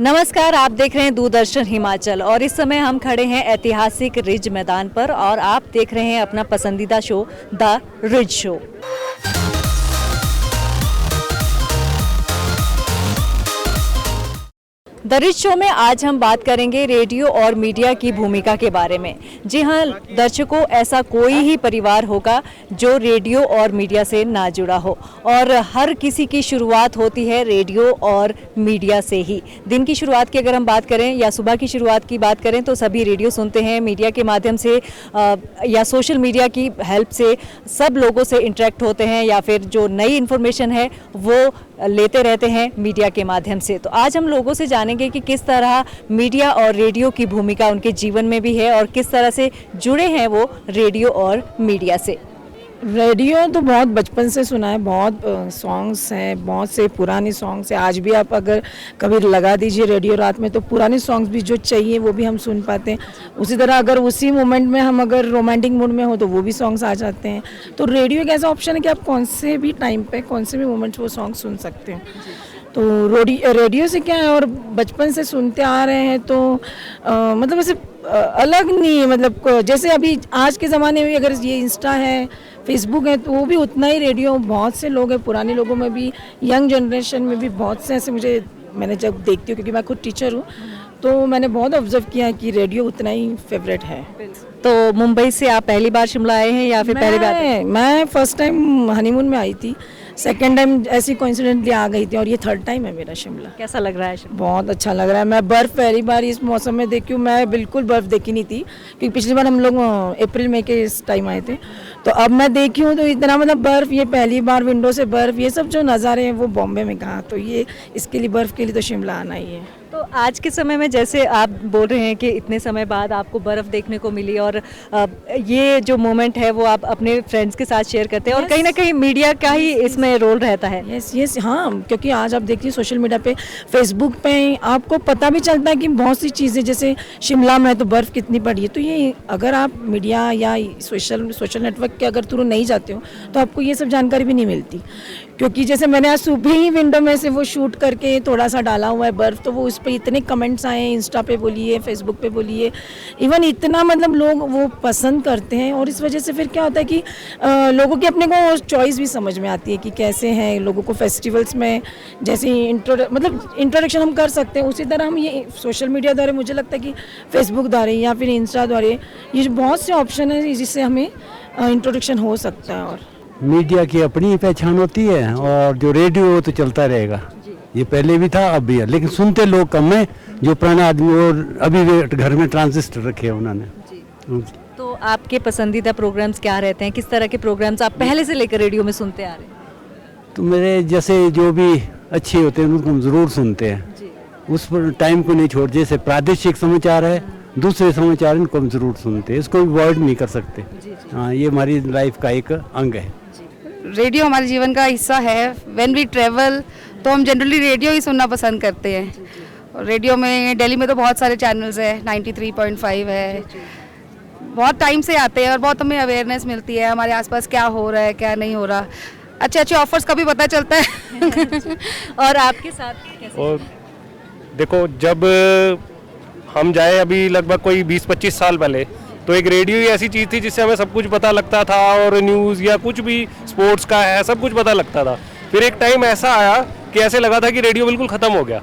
नमस्कार, आप देख रहे हैं दूरदर्शन हिमाचल और इस समय हम खड़े हैं ऐतिहासिक रिज मैदान पर और आप देख रहे हैं अपना पसंदीदा show the ridge show. The rich show में आज हम बात करेंगे रेडियो और मीडिया की भूमिका के बारे में। जी हाँ दर्शकों, ऐसा कोई ही परिवार होगा जो रेडियो और मीडिया से ना जुड़ा हो और हर किसी की शुरुआत होती है रेडियो और मीडिया से ही। दिन की शुरुआत की अगर हम बात करें या सुबह की शुरुआत की बात करें तो सभी रेडियो सुनते हैं, मीडिया के माध्यम से या सोशल मीडिया की हेल्प से सब लोगों से इंटरेक्ट होते हैं या फिर जो नई इन्फॉर्मेशन है वो लेते रहते हैं मीडिया के माध्यम से। तो आज हम लोगों से जानेंगे कि किस तरह मीडिया और रेडियो की भूमिका उनके जीवन में भी है और किस तरह से जुड़े हैं वो रेडियो और मीडिया से। रेडियो तो बहुत बचपन से सुना है, बहुत सॉन्ग्स हैं, बहुत से पुराने सॉन्ग्स हैं। आज भी आप अगर कभी लगा दीजिए रेडियो रात में तो पुराने सॉन्ग्स भी जो चाहिए वो भी हम सुन पाते हैं। उसी तरह अगर उसी मोमेंट में हम अगर रोमांटिक मूड में हो तो वो भी सॉन्ग्स आ जाते हैं। तो रेडियो एक ऐसा ऑप्शन है कि आप कौन से भी टाइम पे कौन से भी मोमेंट वो सॉन्ग सुन सकते हैं। तो रेडियो से क्या है, और बचपन से सुनते आ रहे हैं तो मतलब ऐसे अलग नहीं है। मतलब जैसे अभी आज के ज़माने में अगर ये इंस्टा है, फेसबुक है, तो वो भी उतना ही रेडियो। बहुत से लोग हैं, पुराने लोगों में भी, यंग जनरेशन में भी बहुत से ऐसे मैंने जब देखती हूँ, क्योंकि मैं खुद टीचर हूँ, तो मैंने बहुत ऑब्जर्व किया है कि रेडियो उतना ही फेवरेट है। तो मुंबई से आप पहली बार शिमला आए हैं या फिर पहली बार? मैं फर्स्ट टाइम हनीमून में आई थी, सेकेंड टाइम ऐसी कोइंसिडेंटली आ गई थी और ये थर्ड टाइम है मेरा शिमला। कैसा लग रहा है शिमला? बहुत अच्छा लग रहा है। मैं बर्फ़ पहली बार इस मौसम में देखी हूँ। मैं बिल्कुल बर्फ़ देखी नहीं थी क्योंकि पिछली बार हम लोग अप्रैल मई के इस टाइम आए थे, तो अब मैं देखी हूँ तो इतना मतलब बर्फ़, ये पहली बार विंडो से बर्फ़, ये सब जो नज़ारे हैं वो बॉम्बे में कहाँ। तो ये इसके लिए बर्फ़ के लिए तो शिमला आना ही है। तो आज के समय में जैसे आप बोल रहे हैं कि इतने समय बाद आपको बर्फ़ देखने को मिली और ये जो मोमेंट है वो आप अपने फ्रेंड्स के साथ शेयर करते हैं और कहीं ना कहीं मीडिया का ही इसमें रोल रहता है। यस हाँ, क्योंकि आज आप देखिए सोशल मीडिया पे, फेसबुक पे आपको पता भी चलता है कि बहुत सी चीज़ें, जैसे शिमला में तो बर्फ़ कितनी पड़ी है। तो ये अगर आप मीडिया या सोशल नेटवर्क के अगर थ्रू नहीं जाते हो तो आपको ये सब जानकारी भी नहीं मिलती। क्योंकि जैसे मैंने आज सुबह ही विंडो में से वो शूट करके थोड़ा सा डाला हुआ है बर्फ़, तो वो उस पर इतने कमेंट्स आए, इंस्टा पे बोलिए, फेसबुक पे बोलिए, इवन इतना मतलब लोग वो पसंद करते हैं। और इस वजह से फिर क्या होता है कि लोगों की अपने को चॉइस भी समझ में आती है कि कैसे हैं लोगों को फेस्टिवल्स में जैसे इंट्रोडक्शन हम कर सकते हैं, उसी तरह हम ये सोशल मीडिया द्वारा, मुझे लगता है कि फेसबुक द्वारा या फिर इंस्टा द्वारा, ये बहुत से ऑप्शन है जिससे हमें इंट्रोडक्शन हो सकता है। और मीडिया की अपनी पहचान होती है और जो रेडियो तो चलता रहेगा, ये पहले भी था अब भी है, लेकिन सुनते लोग कम है। जो पुराने आदमी और अभी वे घर में ट्रांजिस्टर रखे हैं उन्होंने। तो आपके पसंदीदा प्रोग्राम्स क्या रहते हैं? किस तरह के प्रोग्राम्स आप पहले से लेकर रेडियो में सुनते आ रहे हैं? तो मेरे जैसे जो भी अच्छे होते हैं उनको हम ज़रूर सुनते हैं, उस पर टाइम को नहीं छोड़। जैसे प्रादेशिक समाचार है, दूसरे समाचार, इनको हम ज़रूर सुनते हैं, इसको अवॉइड नहीं कर सकते। हाँ, ये हमारी लाइफ का एक अंग है। रेडियो हमारे जीवन का हिस्सा है। व्हेन वी ट्रेवल तो हम जनरली रेडियो ही सुनना पसंद करते हैं। और रेडियो में दिल्ली में तो बहुत सारे चैनल्स हैं, 93.5 है, बहुत टाइम से आते हैं और बहुत हमें अवेयरनेस मिलती है हमारे आसपास क्या हो रहा है क्या नहीं हो रहा, अच्छे अच्छे ऑफर्स का भी पता चलता है। और आपके साथ कैसे? और देखो, जब हम जाए अभी लगभग कोई 20-25 साल पहले, तो एक रेडियो ही ऐसी चीज़ थी जिससे हमें सब कुछ पता लगता था और न्यूज़ या कुछ भी स्पोर्ट्स का है सब कुछ पता लगता था। फिर एक टाइम ऐसा आया कि ऐसे लगा था कि रेडियो बिल्कुल ख़त्म हो गया,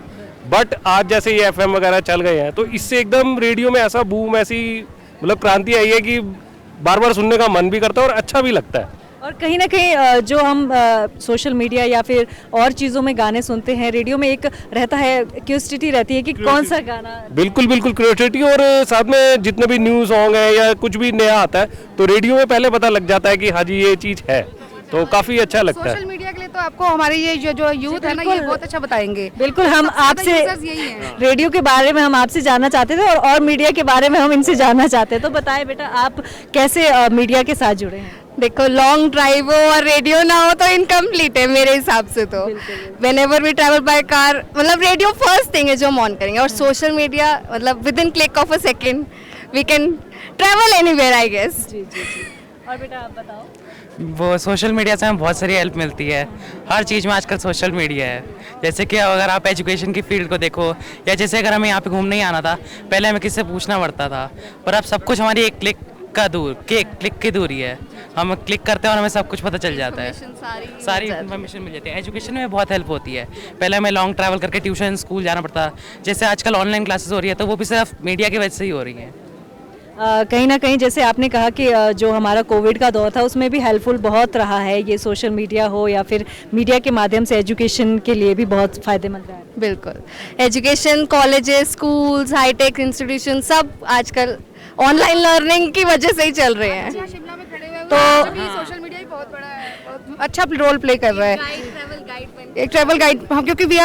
बट आज जैसे ये FM वगैरह चल गए हैं तो इससे एकदम रेडियो में ऐसा बूम, ऐसी मतलब क्रांति आई है कि बार बार सुनने का मन भी करता है और अच्छा भी लगता है। और कहीं ना कहीं जो हम सोशल मीडिया या फिर और चीज़ों में गाने सुनते हैं, रेडियो में एक रहता है, क्यूरियोसिटी रहती है कि कौन सा गाना। बिल्कुल क्रिएटिविटी, और साथ में जितने भी न्यूज़ सॉन्ग है या कुछ भी नया आता है तो रेडियो में पहले पता लग जाता है कि हाँ जी ये चीज़ है, तो काफ़ी अच्छा लगता है। सोशल मीडिया के लिए तो आपको हमारे ये जो यूथ है ना, ये बहुत अच्छा बताएंगे। बिल्कुल, हम आपसे रेडियो के बारे में हम आपसे जानना चाहते थे और मीडिया के बारे में हम इनसे जानना चाहते हैं। तो बताएं बेटा, आप कैसे मीडिया के साथ जुड़े हैं? देखो, लॉन्ग ड्राइव हो और रेडियो ना हो तो इनकम्प्लीट है मेरे हिसाब से। तो whenever we travel by car, मतलब रेडियो फर्स्ट थिंग है जो हम ऑन करेंगे, और सोशल मीडिया मतलब within click of a second we can travel anywhere I guess. जी। और बेटा आप बताओ। वो सोशल मीडिया से हमें बहुत सारी हेल्प मिलती है। हर चीज़ में आजकल सोशल मीडिया है। जैसे कि अगर आप एजुकेशन की फील्ड को देखो, या जैसे अगर हमें यहाँ पे घूमने ही आना था, पहले हमें किससे पूछना पड़ता था, पर अब सब कुछ हमारी एक क्लिक की दूरी है। हम क्लिक करते हैं और हमें सब कुछ पता चल जाता है, सारी इन्फॉर्मेशन मिल जाती है। एजुकेशन में बहुत हेल्प होती है। पहले हमें लॉन्ग ट्रैवल करके ट्यूशन स्कूल जाना पड़ता, जैसे आजकल ऑनलाइन क्लासेस हो रही है, तो वो भी सिर्फ मीडिया की वजह से ही हो रही है। कहीं ना कहीं जैसे आपने कहा कि जो हमारा कोविड का दौर था उसमें भी हेल्पफुल बहुत रहा है, ये सोशल मीडिया हो या फिर मीडिया के माध्यम से एजुकेशन के लिए भी बहुत फ़ायदेमंद रहा है। बिल्कुल, education, colleges, schools, hi tech institution सब आजकल ऑनलाइन लर्निंग की वजह से ही चल रहे हैं। शिमला में खड़े हुए तो सोशल मीडिया ही बहुत बड़ा है, बहुत अच्छा रोल प्ले कर रहा है। एक ट्रैवल गाइड, हम क्योंकि we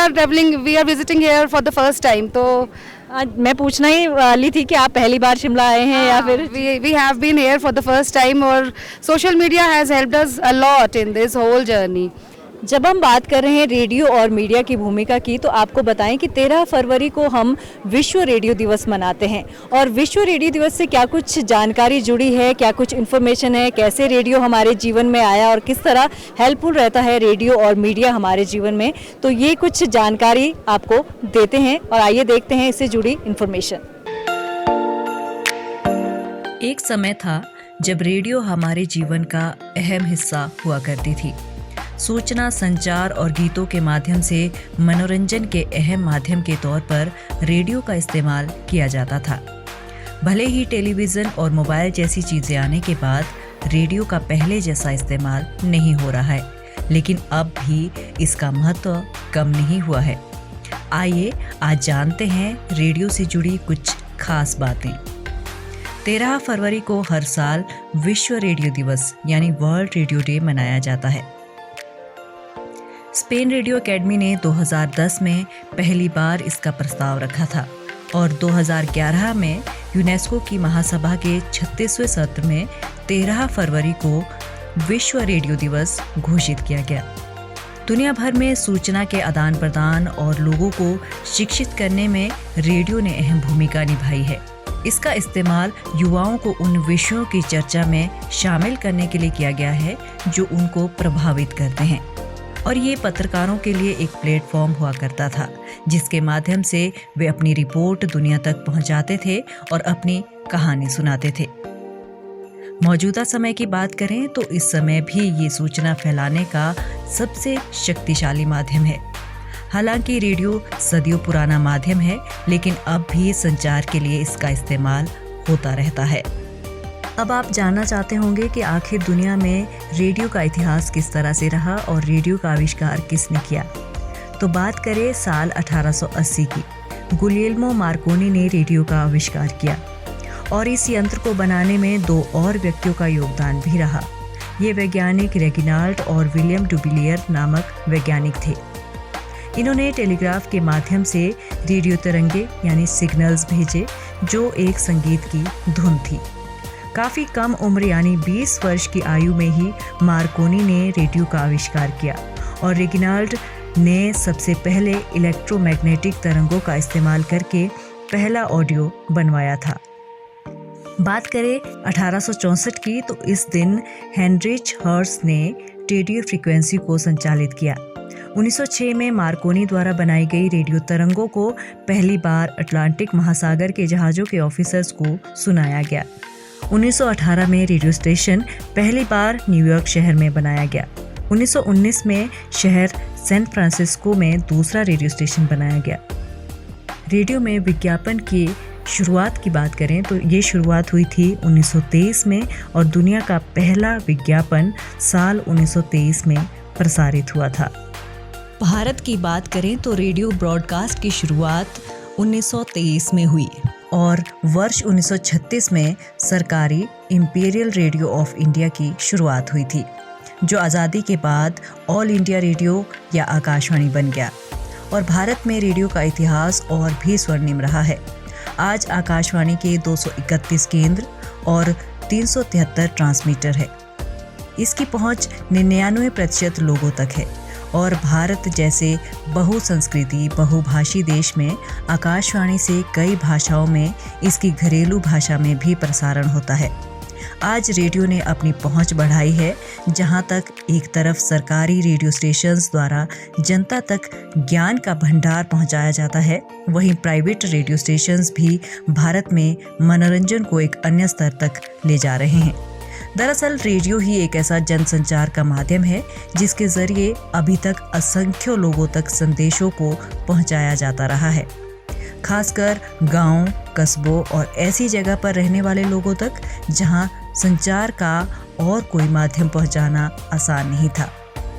are visiting here for the first time, तो मैं पूछना ही वाली थी कि आप पहली बार शिमला आए हैं या फिर we have been here for the first time, और social media has helped us a lot in this whole journey. जब हम बात कर रहे हैं रेडियो और मीडिया की भूमिका की, तो आपको बताएं कि 13 फरवरी को हम विश्व रेडियो दिवस मनाते हैं, और विश्व रेडियो दिवस से क्या कुछ जानकारी जुड़ी है, क्या कुछ इन्फॉर्मेशन है, कैसे रेडियो हमारे जीवन में आया और किस तरह हेल्पफुल रहता है रेडियो और मीडिया हमारे जीवन में, तो ये कुछ जानकारी आपको देते हैं और आइए देखते हैं इससे जुड़ी इन्फॉर्मेशन। एक समय था जब रेडियो हमारे जीवन का अहम हिस्सा हुआ करती थी। सूचना, संचार और गीतों के माध्यम से मनोरंजन के अहम माध्यम के तौर पर रेडियो का इस्तेमाल किया जाता था। भले ही टेलीविज़न और मोबाइल जैसी चीज़ें आने के बाद रेडियो का पहले जैसा इस्तेमाल नहीं हो रहा है, लेकिन अब भी इसका महत्व कम नहीं हुआ है। आइए आज जानते हैं रेडियो से जुड़ी कुछ खास बातें। 13 फरवरी को हर साल विश्व रेडियो दिवस यानी वर्ल्ड रेडियो डे मनाया जाता है। स्पेन रेडियो एकेडमी ने 2010 में पहली बार इसका प्रस्ताव रखा था और 2011 में यूनेस्को की महासभा के 36वें सत्र में 13 फरवरी को विश्व रेडियो दिवस घोषित किया गया। दुनिया भर में सूचना के आदान प्रदान और लोगों को शिक्षित करने में रेडियो ने अहम भूमिका निभाई है। इसका इस्तेमाल युवाओं को उन विषयों की चर्चा में शामिल करने के लिए किया गया है जो उनको प्रभावित करते हैं, और ये पत्रकारों के लिए एक प्लेटफॉर्म हुआ करता था जिसके माध्यम से वे अपनी रिपोर्ट दुनिया तक पहुंचाते थे और अपनी कहानी सुनाते थे। मौजूदा समय की बात करें तो इस समय भी ये सूचना फैलाने का सबसे शक्तिशाली माध्यम है। हालांकि रेडियो सदियों पुराना माध्यम है, लेकिन अब भी संचार के लिए इसका इस्तेमाल होता रहता है। अब आप जानना चाहते होंगे कि आखिर दुनिया में रेडियो का इतिहास किस तरह से रहा और रेडियो का आविष्कार किसने किया। तो बात करें साल 1880 की। गुलियल्मो मार्कोनी ने रेडियो का आविष्कार किया और इस यंत्र को बनाने में 2 और व्यक्तियों का योगदान भी रहा। ये वैज्ञानिक रेगिनाल्ड और विलियम डुबिलियर नामक वैज्ञानिक थे। इन्होंने टेलीग्राफ के माध्यम से रेडियो तरंगे यानी सिग्नल्स भेजे जो एक संगीत की धुन थी। काफ़ी कम उम्र यानी 20 वर्ष की आयु में ही मार्कोनी ने रेडियो का आविष्कार किया और रेगिनाल्ड ने सबसे पहले इलेक्ट्रोमैग्नेटिक तरंगों का इस्तेमाल करके पहला ऑडियो बनवाया था। बात करें 1864 की, तो इस दिन हेनरिच हर्ट्ज ने रेडियो फ्रीक्वेंसी को संचालित किया। 1906 में मार्कोनी द्वारा बनाई गई रेडियो तरंगों को पहली बार अटलांटिक महासागर के जहाज़ों के ऑफिसर्स को सुनाया गया। 1918 में रेडियो स्टेशन पहली बार न्यूयॉर्क शहर में बनाया गया। 1919 में शहर सैन फ्रांसिस्को में दूसरा रेडियो स्टेशन बनाया गया। रेडियो में विज्ञापन की शुरुआत की बात करें तो ये शुरुआत हुई थी 1923 में और दुनिया का पहला विज्ञापन साल 1923 में प्रसारित हुआ था। भारत की बात करें तो रेडियो ब्रॉडकास्ट की शुरुआत 1923 में हुई और वर्ष 1936 में सरकारी इंपीरियल रेडियो ऑफ इंडिया की शुरुआत हुई थी, जो आज़ादी के बाद ऑल इंडिया रेडियो या आकाशवाणी बन गया। और भारत में रेडियो का इतिहास और भी स्वर्णिम रहा है। आज आकाशवाणी के 231 केंद्र और 373 ट्रांसमीटर है। इसकी पहुंच 99% लोगों तक है और भारत जैसे बहुसंस्कृति बहुभाषी देश में आकाशवाणी से कई भाषाओं में इसकी घरेलू भाषा में भी प्रसारण होता है। आज रेडियो ने अपनी पहुंच बढ़ाई है, जहां तक एक तरफ सरकारी रेडियो स्टेशंस द्वारा जनता तक ज्ञान का भंडार पहुंचाया जाता है, वहीं प्राइवेट रेडियो स्टेशंस भी भारत में मनोरंजन को एक अन्य स्तर तक ले जा रहे हैं। दरअसल रेडियो ही एक ऐसा जनसंचार का माध्यम है जिसके जरिए अभी तक असंख्य लोगों तक संदेशों को पहुंचाया जाता रहा है, खासकर गांव, कस्बों और ऐसी जगह पर रहने वाले लोगों तक जहां संचार का और कोई माध्यम पहुंचाना आसान नहीं था।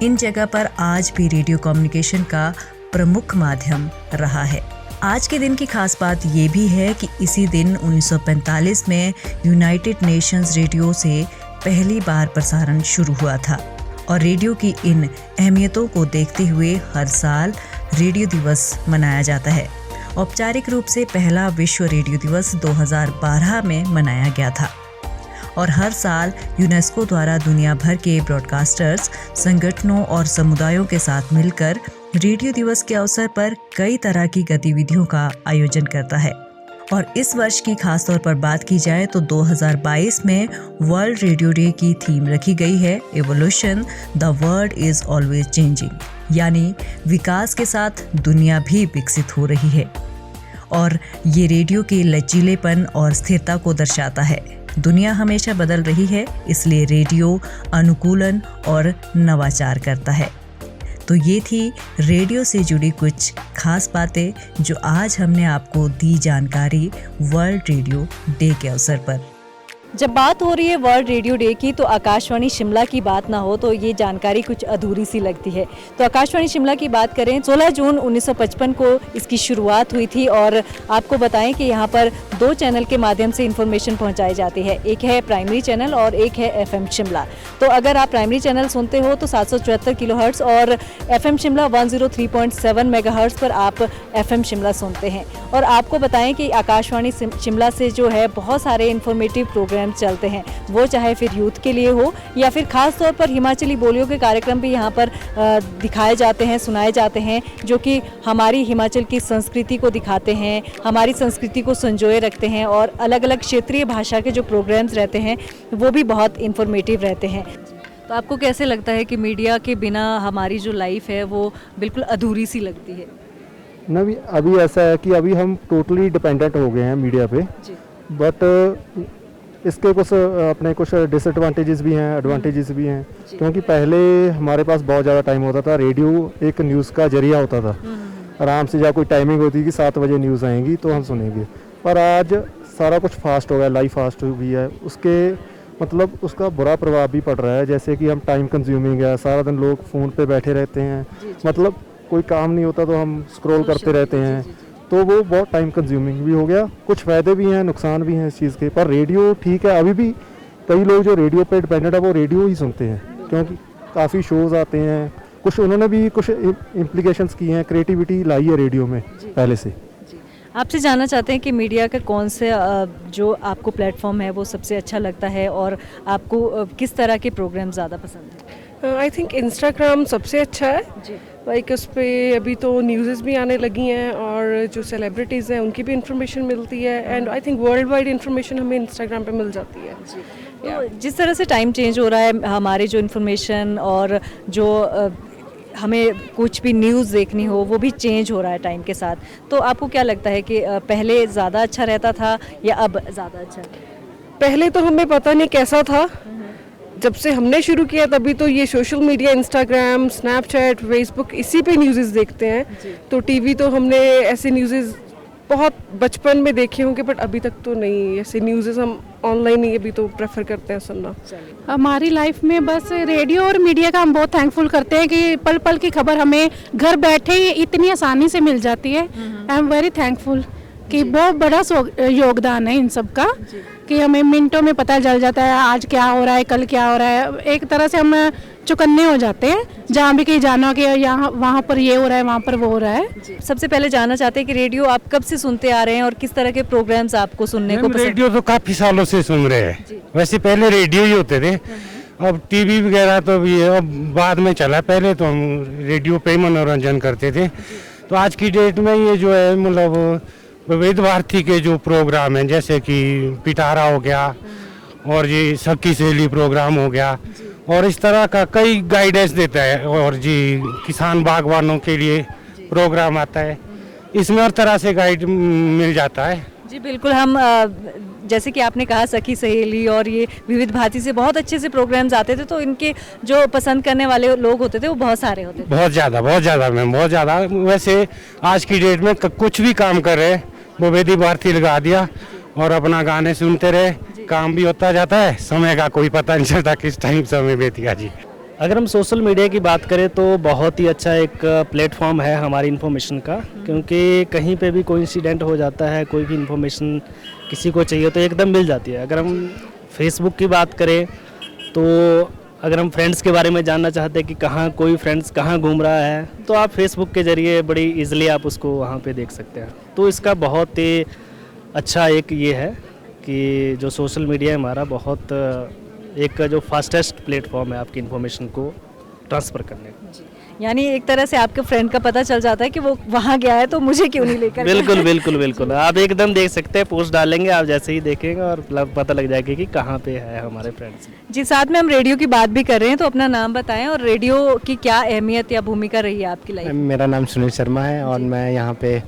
इन जगह पर आज भी रेडियो कम्युनिकेशन का प्रमुख माध्यम रहा है। आज के दिन की खास बात ये भी है कि इसी दिन 1945 में यूनाइटेड नेशंस रेडियो से पहली बार प्रसारण शुरू हुआ था और रेडियो की इन अहमियतों को देखते हुए हर साल रेडियो दिवस मनाया जाता है। औपचारिक रूप से पहला विश्व रेडियो दिवस 2012 में मनाया गया था और हर साल यूनेस्को द्वारा दुनिया भर के ब्रॉडकास्टर्स, संगठनों और समुदायों के साथ मिलकर रेडियो दिवस के अवसर पर कई तरह की गतिविधियों का आयोजन करता है। और इस वर्ष की खास तौर पर बात की जाए तो 2022 में वर्ल्ड रेडियो डे की थीम रखी गई है evolution, the world is always changing, यानी विकास के साथ दुनिया भी विकसित हो रही है। और ये रेडियो के लचीलेपन और स्थिरता को दर्शाता है। दुनिया हमेशा बदल रही है, इसलिए रेडियो अनुकूलन और नवाचार करता है। तो ये थी रेडियो से जुड़ी कुछ खास बातें जो आज हमने आपको दी जानकारी वर्ल्ड रेडियो डे के अवसर पर। जब बात हो रही है वर्ल्ड रेडियो डे की तो आकाशवाणी शिमला की बात ना हो तो ये जानकारी कुछ अधूरी सी लगती है। तो आकाशवाणी शिमला की बात करें, 16 जून 1955 को इसकी शुरुआत हुई थी और आपको बताएं कि यहाँ पर 2 चैनल के माध्यम से इन्फॉर्मेशन पहुँचाई जाती है। एक है प्राइमरी चैनल और एक है FM शिमला। तो अगर आप प्राइमरी चैनल सुनते हो तो 774 किलोहर्ट्ज़ और FM शिमला 103.7 मेगाहर्ट्ज़ पर आप FM शिमला सुनते हैं। और आपको बताएं कि आकाशवाणी शिमला से जो है बहुत सारे इन्फॉर्मेटिव प्रोग्राम चलते हैं, वो चाहे फिर यूथ के लिए हो या फिर खास तौर पर हिमाचली बोलियों के कार्यक्रम भी यहाँ पर दिखाए जाते हैं, सुनाए जाते हैं, जो कि हमारी हिमाचल की संस्कृति को दिखाते हैं, हमारी संस्कृति को संजोए रखते हैं। और अलग अलग क्षेत्रीय भाषा के जो प्रोग्राम्स रहते हैं वो भी बहुत इन्फॉर्मेटिव रहते हैं। तो आपको कैसे लगता है कि मीडिया के बिना हमारी जो लाइफ है वो बिल्कुल अधूरी सी लगती है? ना भी अभी ऐसा है कि अभी हम टोटली डिपेंडेंट हो गए हैं मीडिया पे, बट इसके कुछ डिसएडवांटेजेस भी हैं, एडवांटेजेस भी हैं। क्योंकि पहले हमारे पास बहुत ज़्यादा टाइम होता था, रेडियो एक न्यूज़ का जरिया होता था। आराम से, जहाँ कोई टाइमिंग होती कि 7 बजे न्यूज़ आएंगी तो हम सुनेंगे, पर आज सारा कुछ फास्ट हो गया, लाइव फास्ट हो गई है। उसके मतलब उसका बुरा प्रभाव भी पड़ रहा है, जैसे कि हम टाइम कंज्यूमिंग है, सारा दिन लोग फ़ोन पे बैठे रहते हैं, मतलब कोई काम नहीं होता तो हम स्क्रॉल करते रहते हैं, तो वो बहुत टाइम कंज्यूमिंग भी हो गया। कुछ फ़ायदे भी हैं, नुकसान भी हैं इस चीज़ के। पर रेडियो ठीक है, अभी भी कई लोग जो रेडियो पे डिपेंडेंट है वो रेडियो ही सुनते हैं, क्योंकि काफ़ी शोज़ आते हैं, कुछ उन्होंने भी कुछ इम्प्लीकेशंस की हैं, क्रिएटिविटी लाई है रेडियो में पहले से। आपसे जानना चाहते हैं कि मीडिया का कौन से जो आपको प्लेटफॉर्म है वो सबसे अच्छा लगता है और आपको किस तरह के प्रोग्राम ज़्यादा पसंद है? आई थिंक इंस्टाग्राम सबसे अच्छा है। लाइक उस पर अभी तो न्यूज़ भी आने लगी हैं और जो सेलिब्रिटीज़ हैं उनकी भी इंफॉर्मेशन मिलती है, and I think world wide information हमें इंस्टाग्राम पे मिल जाती है। तो जिस तरह से टाइम चेंज हो रहा है, हमारे जो इन्फॉर्मेशन और जो हमें कुछ भी न्यूज़ देखनी हो वो भी चेंज हो रहा है टाइम के साथ, तो आपको क्या लगता है कि पहले ज़्यादा अच्छा रहता था या अब ज़्यादा अच्छा? पहले तो हमें पता नहीं कैसा था, जब से हमने शुरू किया तभी तो ये social media, Instagram, Snapchat, Facebook, इसी पे न्यूज़ देखते हैं। तो टीवी तो हमने ऐसे न्यूज़ बहुत बचपन में देखे होंगे, बट अभी तक तो नहीं। ऐसे न्यूज़ हम ऑनलाइन ही अभी तो प्रेफर करते हैं सुनना। हमारी लाइफ में बस रेडियो और मीडिया का हम बहुत थैंकफुल करते हैं कि पल पल की खबर हमें घर बैठे ही इतनी आसानी से मिल जाती है। आई एम वेरी थैंकफुल कि बहुत बड़ा योगदान है इन सब का, कि हमें मिनटों में पता चल जाता है आज क्या हो रहा है, कल क्या हो रहा है। एक तरह से हम चुकन्ने हो जाते हैं, जहाँ भी कहीं जाना कि यहाँ वहाँ पर ये हो रहा है, वहाँ पर वो हो रहा है। सबसे पहले जानना चाहते हैं कि रेडियो आप कब से सुनते आ रहे हैं और किस तरह के प्रोग्राम्स आपको सुनने को पसंद? रेडियो तो काफ़ी सालों से सुन रहे हैं। वैसे पहले रेडियो ही होते थे, अब टीवी वगैरह तो ये अब बाद में चला। पहले तो हम रेडियो पे ही मनोरंजन करते थे। तो आज की डेट में ये जो है मतलब विविध भारती के जो प्रोग्राम हैं, जैसे कि पिटारा हो गया और जी सखी सहेली प्रोग्राम हो गया, और इस तरह का कई गाइडेंस देता है। और जी किसान बागवानों के लिए प्रोग्राम आता है, इसमें हर तरह से गाइड मिल जाता है। जी बिल्कुल, हम जैसे कि आपने कहा सखी सहेली और ये विविध भांति से बहुत अच्छे से प्रोग्राम्स आते थे, तो इनके जो पसंद करने वाले लोग होते थे वो बहुत सारे होते थे। बहुत ज़्यादा मैम, बहुत ज़्यादा। वैसे आज की डेट में कुछ भी काम कर रहे हैं वो वेदी भारती लगा दिया और अपना गाने सुनते रहे, काम भी होता जाता है, समय का कोई पता नहीं चलता किस टाइम समय बीत गया जी। अगर हम सोशल मीडिया की बात करें तो बहुत ही अच्छा एक प्लेटफॉर्म है हमारी इन्फॉर्मेशन का, क्योंकि कहीं पे भी कोई इंसिडेंट हो जाता है, कोई भी इन्फॉर्मेशन किसी को चाहिए तो एकदम मिल जाती है। अगर हम फेसबुक की बात करें तो अगर हम फ्रेंड्स के बारे में जानना चाहते हैं कि कहाँ कोई फ्रेंड्स कहाँ घूम रहा है, तो आप फेसबुक के ज़रिए बड़ी ईजिली आप उसको वहाँ पे देख सकते हैं। तो इसका बहुत ही अच्छा एक ये है कि जो सोशल मीडिया है हमारा बहुत एक जो फास्टेस्ट प्लेटफॉर्म है आपकी इन्फॉर्मेशन को ट्रांसफ़र करने का। यानी एक तरह से आपके फ्रेंड का पता चल जाता है कि वो वहाँ गया है तो मुझे क्यों नहीं लेकर बिल्कुल बिल्कुल बिल्कुल, आप एकदम देख सकते हैं, पोस्ट डालेंगे आप जैसे ही देखेंगे और पता लग जाएगा कि कहाँ पे है हमारे फ्रेंड्स। जी, साथ में हम रेडियो की बात भी कर रहे हैं, तो अपना नाम बताएं और रेडियो की क्या अहमियत या भूमिका रही है आपकी लाइफ में? मेरा नाम सुनील शर्मा है और मैं यहाँ पे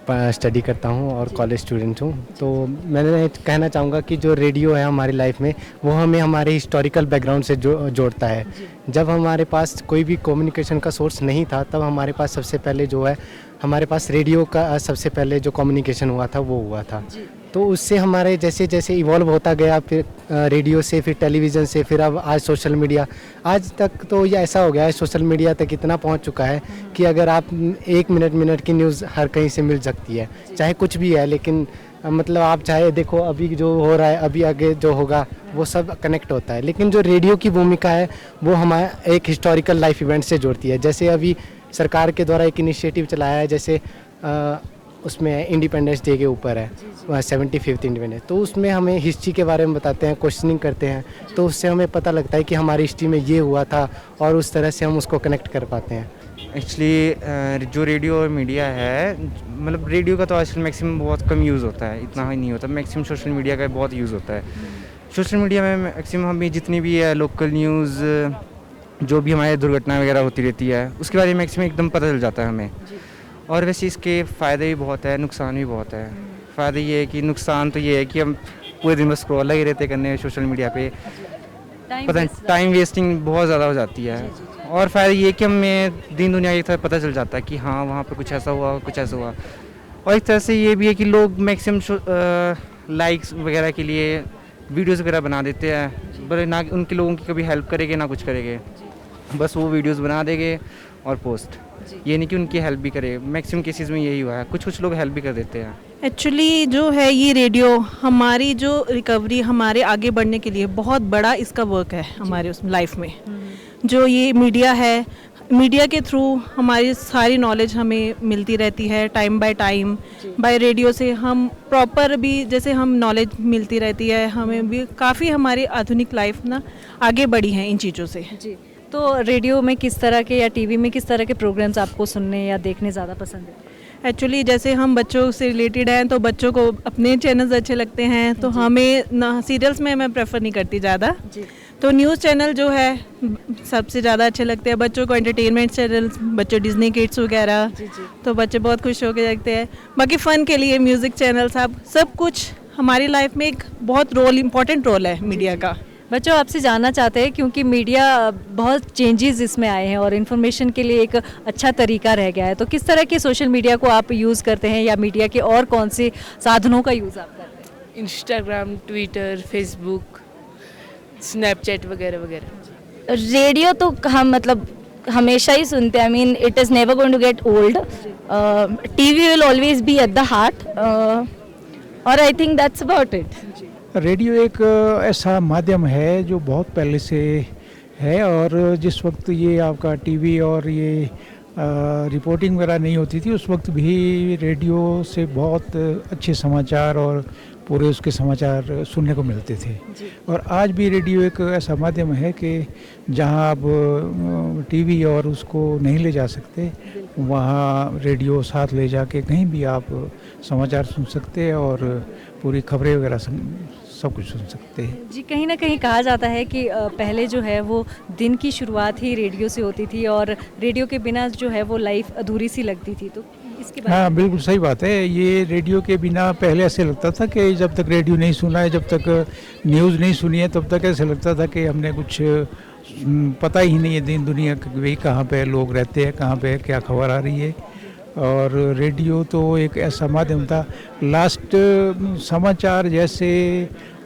स्टडी करता हूँ और कॉलेज स्टूडेंट हूँ। तो मैंने कहना चाहूँगा कि जो रेडियो है हमारी लाइफ में वो हमें हमारे हिस्टोरिकल बैकग्राउंड से जोड़ता है। जब हमारे पास कोई भी कम्युनिकेशन का सोर्स नहीं था तब हमारे पास सबसे पहले जो है हमारे पास रेडियो का सबसे पहले जो कम्युनिकेशन हुआ था वो हुआ था। तो उससे हमारे जैसे जैसे इवॉल्व होता गया, फिर रेडियो से, फिर टेलीविज़न से, फिर अब आज सोशल मीडिया, आज तक तो ये ऐसा हो गया है, सोशल मीडिया तक इतना पहुंच चुका है कि अगर आप एक मिनट की न्यूज़ हर कहीं से मिल सकती है, चाहे कुछ भी है। लेकिन मतलब आप चाहे देखो अभी जो हो रहा है, अभी आगे जो होगा वो सब कनेक्ट होता है। लेकिन जो रेडियो की भूमिका है वो हमारा एक हिस्टोरिकल लाइफ इवेंट से जोड़ती है। जैसे अभी सरकार के द्वारा एक इनिशिएटिव चलाया है, जैसे उसमें इंडिपेंडेंस डे के ऊपर है 75th इंडिपेंडेंस, तो उसमें हमें हिस्ट्री के बारे में बताते हैं, क्वेश्चनिंग करते हैं, तो उससे हमें पता लगता है कि हमारी हिस्ट्री में ये हुआ था और उस तरह से हम उसको कनेक्ट कर पाते हैं। एक्चुअली जो रेडियो और मीडिया है, मतलब रेडियो का तो आजकल मैक्सिमम बहुत कम यूज़ होता है, इतना ही नहीं होता। मैक्सिमम सोशल मीडिया का बहुत यूज़ होता है। सोशल मीडिया में मैक्सिमम हमें जितनी भी है लोकल न्यूज़, जो भी हमारे दुर्घटना वगैरह होती रहती है उसके बारे में मैक्सिमम एकदम पता चल जाता है हमें। और वैसे इसके फ़ायदे भी बहुत है, नुकसान भी बहुत है। फ़ायदा ये है कि नुकसान तो ये है कि हम पूरे दिन बस स्क्रॉल लगे रहते करने सोशल मीडिया पे, पता नहीं टाइम वेस्टिंग बहुत ज़्यादा हो जाती है। और फ़ायदा ये है कि हमें दिन दुनिया एक तरह पता चल जाता है कि हाँ वहाँ पर कुछ ऐसा हुआ, कुछ ऐसा हुआ। और एक तरह से ये भी है कि लोग मैक्सिमम लाइक्स वगैरह के लिए वीडियोज़ वगैरह बना देते हैं, पर ना उनके लोगों की कभी हेल्प करेंगे ना कुछ करेंगे, बस वो वीडियोज़ बना देंगे और पोस्ट। ये नहीं कि उनकी हेल्प भी करे। मैक्सिमम केसेस में यही हुआ है, कुछ लोग हेल्प भी कर देते हैं। एक्चुअली जो है ये रेडियो हमारी जो रिकवरी, हमारे आगे बढ़ने के लिए बहुत बड़ा इसका वर्क है हमारे उस लाइफ में। जो ये मीडिया है, मीडिया के थ्रू हमारी सारी नॉलेज हमें मिलती रहती है time by time. By radio से हम प्रॉपर भी जैसे हम नॉलेज मिलती रहती है, हमें भी काफ़ी हमारी आधुनिक लाइफ ना आगे बढ़ी है इन चीज़ों से। तो रेडियो में किस तरह के या टीवी में किस तरह के प्रोग्राम्स आपको सुनने या देखने ज़्यादा पसंद है? एक्चुअली जैसे हम बच्चों से रिलेटेड हैं तो बच्चों को अपने चैनल्स अच्छे लगते हैं, तो हमें ना सीरियल्स में मैं प्रेफर नहीं करती ज़्यादा। तो न्यूज़ चैनल जो है सबसे ज़्यादा अच्छे लगते हैं बच्चों को। एंटरटेनमेंट चैनल्स बच्चों डिज्नी किड्स वगैरह, तो बच्चे बहुत खुश होकर देखते हैं। बाकी फ़न के लिए म्यूज़िक चैनल सब कुछ हमारी लाइफ में एक बहुत इम्पोर्टेंट रोल है मीडिया का। बच्चों आपसे जानना चाहते हैं, क्योंकि मीडिया बहुत चेंजेस इसमें आए हैं और इन्फॉर्मेशन के लिए एक अच्छा तरीका रह गया है, तो किस तरह के सोशल मीडिया को आप यूज़ करते हैं या मीडिया के और कौन से साधनों का यूज़ आप करते हैं? इंस्टाग्राम, ट्विटर, फेसबुक, स्नैपचैट वगैरह वगैरह। रेडियो तो हम मतलब हमेशा ही सुनते हैं। I mean it is never going to get old. TV will always be at the heart और I think that's about it. Radio एक ऐसा माध्यम है जो बहुत पहले से है, और जिस वक्त ये आपका टीवी और ये रिपोर्टिंग वगैरह नहीं होती थी उस वक्त भी रेडियो से बहुत अच्छे समाचार और पूरे उसके समाचार सुनने को मिलते थे। और आज भी रेडियो एक ऐसा माध्यम है कि जहां आप टीवी और उसको नहीं ले जा सकते, वहां रेडियो साथ ले जाके कहीं भी आप समाचार सुन सकते हैं और पूरी खबरें वगैरह सब कुछ सुन सकते हैं। जी, कहीं ना कहीं कहा जाता है कि पहले जो है वो दिन की शुरुआत ही रेडियो से होती थी और रेडियो के बिना जो है वो लाइफ अधूरी सी लगती थी, तो इसके बारे हाँ, बिल्कुल सही बात है। ये रेडियो के बिना पहले ऐसे लगता था कि जब तक रेडियो नहीं सुना है, जब तक न्यूज़ नहीं सुनी है, तब तक ऐसे लगता था कि हमने कुछ पता ही नहीं है दिन दुनिया की, भाई कहाँ पे लोग रहते हैं, कहाँ पे क्या खबर आ रही है। और रेडियो तो एक ऐसा माध्यम था। लास्ट समाचार जैसे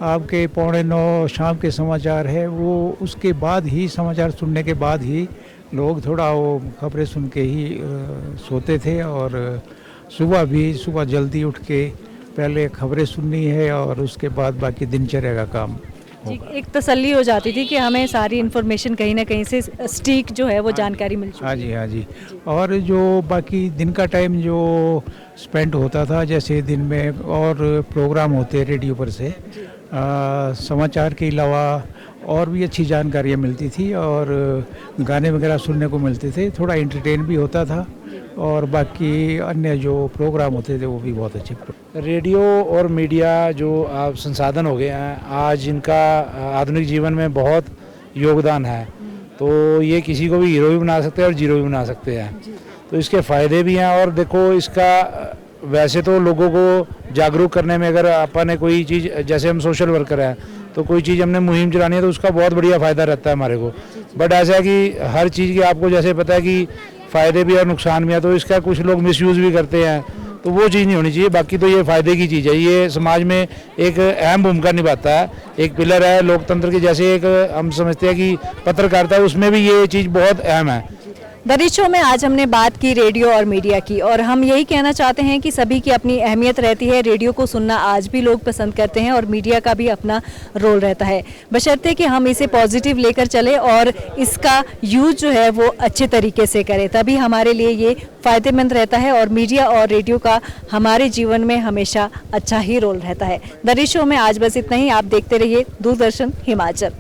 आपके 8:45 शाम के समाचार है, वो उसके बाद ही, समाचार सुनने के बाद ही लोग थोड़ा वो खबरें सुन के ही सोते थे। और सुबह जल्दी उठ के पहले खबरें सुननी है और उसके बाद बाकी दिनचर्या का काम। जी, एक तसल्ली हो जाती थी कि हमें सारी इन्फॉर्मेशन कहीं ना कहीं से स्टीक जो है वो जानकारी मिल चुकी है। हाँ जी। और जो बाकी दिन का टाइम जो स्पेंड होता था, जैसे दिन में और प्रोग्राम होते रेडियो पर से, समाचार के अलावा और भी अच्छी जानकारियाँ मिलती थी और गाने वगैरह सुनने को मिलते थे, थोड़ा एंटरटेन भी होता था और बाकी अन्य जो प्रोग्राम होते थे वो भी बहुत अच्छे। रेडियो और मीडिया जो आप संसाधन हो गए हैं आज, इनका आधुनिक जीवन में बहुत योगदान है। तो ये किसी को भी हीरो भी बना सकते हैं और जीरो भी बना सकते हैं। तो इसके फ़ायदे भी हैं। और देखो, इसका वैसे तो लोगों को जागरूक करने में, अगर अपन ने कोई चीज़, जैसे हम सोशल वर्कर हैं तो कोई चीज़ हमने मुहिम चलानी है तो उसका बहुत बढ़िया फ़ायदा रहता है हमारे को। बट ऐसा है कि हर चीज़ की आपको जैसे पता है कि फ़ायदे भी और नुकसान भी है, तो इसका कुछ लोग मिसयूज़ भी करते हैं, तो वो चीज़ नहीं होनी चाहिए। बाकी तो ये फ़ायदे की चीज़ है, ये समाज में एक अहम भूमिका निभाता है, एक पिलर है लोकतंत्र की। जैसे एक हम समझते हैं कि पत्रकारिता, उसमें भी ये चीज़ बहुत अहम है। द रिच शो में आज हमने बात की रेडियो और मीडिया की, और हम यही कहना चाहते हैं कि सभी की अपनी अहमियत रहती है। रेडियो को सुनना आज भी लोग पसंद करते हैं और मीडिया का भी अपना रोल रहता है, बशर्ते कि हम इसे पॉजिटिव लेकर चले और इसका यूज जो है वो अच्छे तरीके से करें, तभी हमारे लिए ये फ़ायदेमंद रहता है। और मीडिया और रेडियो का हमारे जीवन में हमेशा अच्छा ही रोल रहता है। द रिच शो में आज बस इतना ही। आप देखते रहिए दूरदर्शन हिमाचल।